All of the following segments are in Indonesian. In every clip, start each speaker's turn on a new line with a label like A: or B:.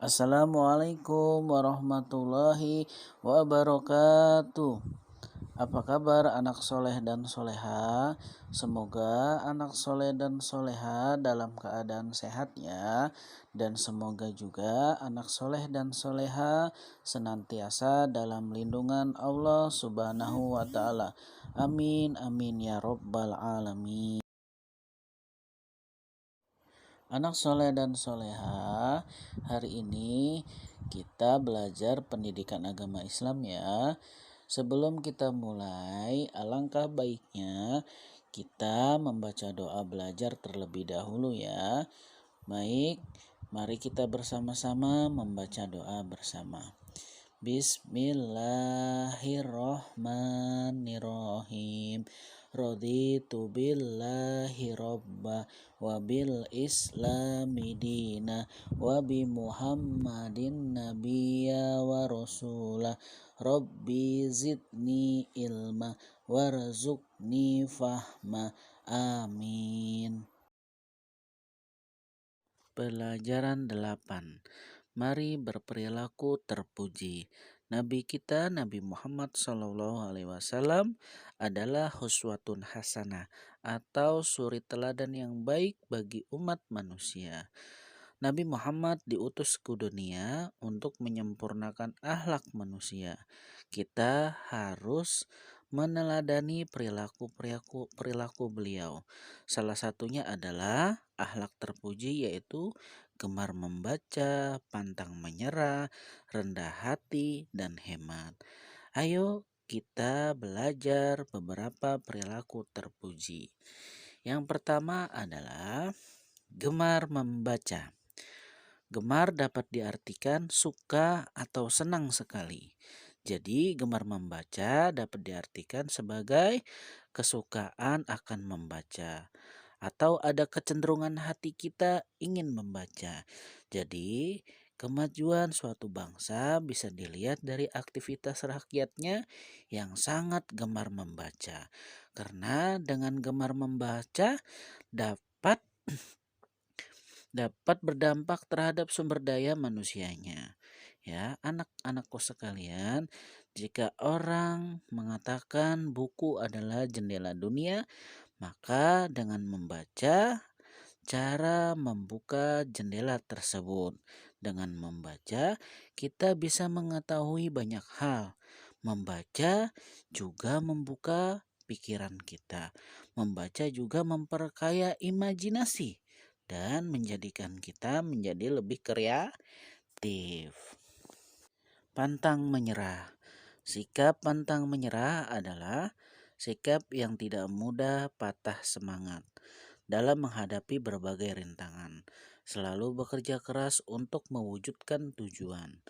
A: Assalamualaikum warahmatullahi wabarakatuh. Apa kabar anak soleh dan soleha? Semoga anak soleh dan soleha dalam keadaan sehat ya. Dan semoga juga anak soleh dan soleha senantiasa dalam lindungan Allah subhanahu wa ta'ala. Amin amin ya rabbal alamin. Anak soleh dan soleha, hari ini kita belajar pendidikan agama Islam ya. Sebelum kita mulai, alangkah baiknya kita membaca doa belajar terlebih dahulu ya. Baik, mari kita bersama-sama membaca doa bersama. Bismillahirrohmanirrohim. Raditu billahi robba wa bil islami dina wa bi muhammadin nabiyya wa rasulah. Rabbi zidni ilma warzuqni fahma. Amin. Pelajaran 8. Mari berperilaku terpuji. Nabi kita Nabi Muhammad SAW adalah huswatun hasanah atau suri teladan yang baik bagi umat manusia. Nabi Muhammad diutus ke dunia untuk menyempurnakan akhlak manusia. Kita harus meneladani perilaku beliau. Salah satunya adalah akhlak terpuji, yaitu gemar membaca, pantang menyerah, rendah hati, dan hemat. Ayo kita belajar beberapa perilaku terpuji. Yang pertama adalah gemar membaca. Gemar dapat diartikan suka atau senang sekali. Jadi gemar membaca dapat diartikan sebagai kesukaan akan membaca atau ada kecenderungan hati kita ingin membaca. Jadi kemajuan suatu bangsa bisa dilihat dari aktivitas rakyatnya yang sangat gemar membaca. Karena dengan gemar membaca dapat berdampak terhadap sumber daya manusianya. Ya, anak-anakku sekalian, jika orang mengatakan buku adalah jendela dunia, maka dengan membaca cara membuka jendela tersebut. Dengan membaca, kita bisa mengetahui banyak hal. Membaca juga membuka pikiran kita. Membaca juga memperkaya imajinasi dan menjadikan kita menjadi lebih kreatif. Pantang menyerah. Sikap pantang menyerah adalah sikap yang tidak mudah patah semangat dalam menghadapi berbagai rintangan. Selalu bekerja keras untuk mewujudkan tujuan.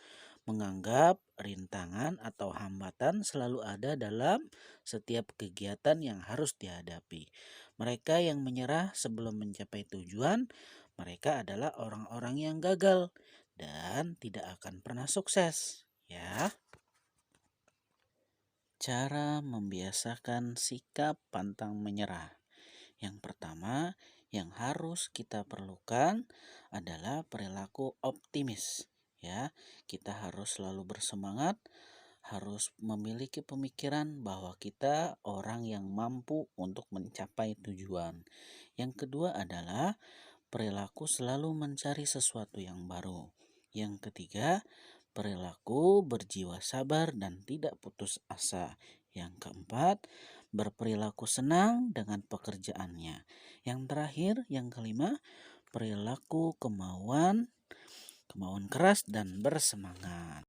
A: Menganggap rintangan atau hambatan selalu ada dalam setiap kegiatan yang harus dihadapi. Mereka yang menyerah sebelum mencapai tujuan, mereka adalah orang-orang yang gagal dan tidak akan pernah sukses. Ya. Cara membiasakan sikap pantang menyerah. Yang pertama yang harus kita perlukan adalah perilaku optimis. Ya, kita harus selalu bersemangat, harus memiliki pemikiran bahwa kita orang yang mampu untuk mencapai tujuan. Yang kedua adalah perilaku selalu mencari sesuatu yang baru. Yang ketiga, perilaku berjiwa sabar dan tidak putus asa. Yang keempat, berperilaku senang dengan pekerjaannya. Yang terakhir, yang kelima, perilaku kemauan keras dan bersemangat.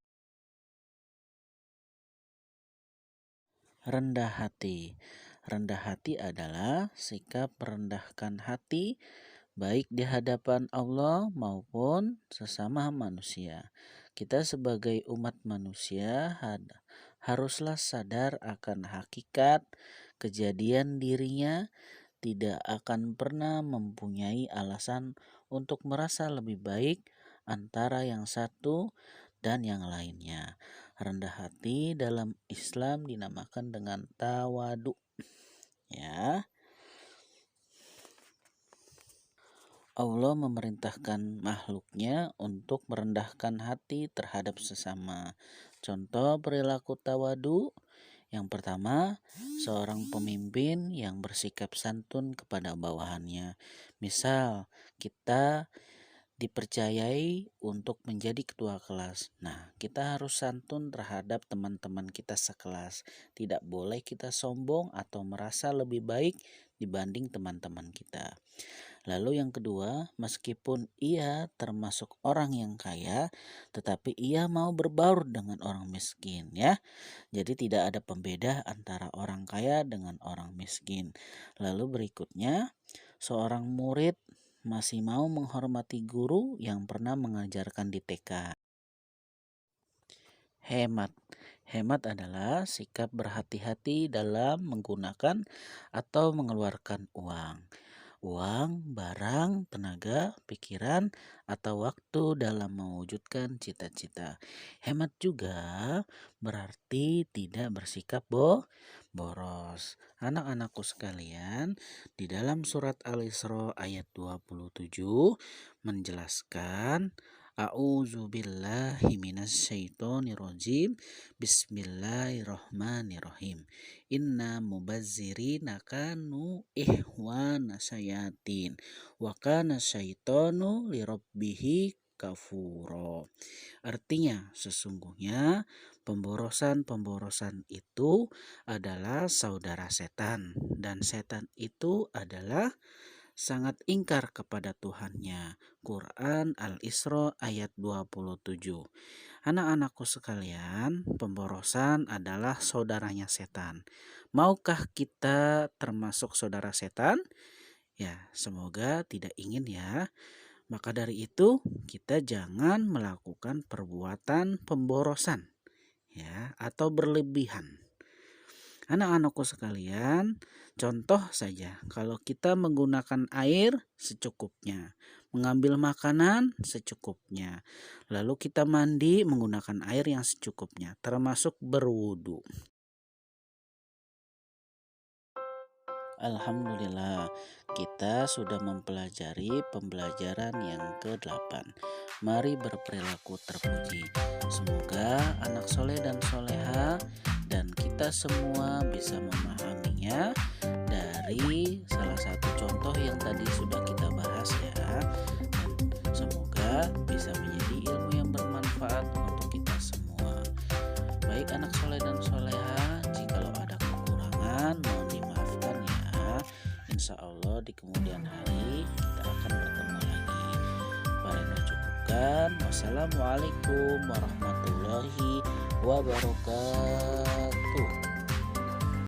A: Rendah hati. Rendah hati adalah sikap merendahkan hati baik di hadapan Allah maupun sesama manusia. Kita sebagai umat manusia haruslah sadar akan hakikat kejadian dirinya tidak akan pernah mempunyai alasan untuk merasa lebih baik antara yang satu dan yang lainnya. Rendah hati dalam Islam dinamakan dengan tawadu. Ya. Allah memerintahkan makhluknya untuk merendahkan hati terhadap sesama. Contoh perilaku tawadu. Yang pertama, seorang pemimpin yang bersikap santun kepada bawahannya. Misal, kita dipercayai untuk menjadi ketua kelas. Nah, kita harus santun terhadap teman-teman kita sekelas. Tidak boleh kita sombong atau merasa lebih baik dibanding teman-teman kita. Lalu yang kedua, meskipun ia termasuk orang yang kaya, tetapi ia mau berbaur dengan orang miskin ya. Jadi tidak ada pembeda antara orang kaya dengan orang miskin. Lalu berikutnya, seorang murid masih mau menghormati guru yang pernah mengajarkan di TK. Hemat. Hemat adalah sikap berhati-hati dalam menggunakan atau mengeluarkan uang. Uang, barang, tenaga, pikiran, atau waktu dalam mewujudkan cita-cita. Hemat juga berarti tidak bersikap boros. Anak-anakku sekalian, di dalam surat Al-Isra ayat 27 menjelaskan A'udzubillahi minasyaitonirrajim. Bismillahirrahmanirrahim. Inna mubazzirina kanu ihwana sayatin wa kana syaitonu lirabbihi kafuro. Artinya sesungguhnya pemborosan-pemborosan itu adalah saudara setan dan setan itu adalah sangat ingkar kepada Tuhannya. Quran Al-Isra ayat 27. Anak-anakku sekalian, pemborosan adalah saudaranya setan. Maukah kita termasuk saudara setan? Ya, semoga tidak ingin ya. Maka dari itu, kita jangan melakukan perbuatan pemborosan ya atau berlebihan. Anak-anakku sekalian, contoh saja kalau kita menggunakan air secukupnya, mengambil makanan secukupnya, lalu kita mandi menggunakan air yang secukupnya, termasuk berwudu. Alhamdulillah, kita sudah mempelajari pembelajaran yang ke-8. Mari berperilaku terpuji. Semoga anak soleh dan soleha dan kita semua bisa memahaminya dari salah satu contoh yang tadi sudah kita bahas ya. Dan semoga bisa menjadi ilmu yang bermanfaat untuk kita semua. Baik anak soleh dan soleha, jikalau ada kekurangan mohon dimaafkan ya. Insya Allah di kemudian hari kita akan bertemu lagi. Paling cukupkan. Wassalamualaikum warahmatullahi wabarakatuh.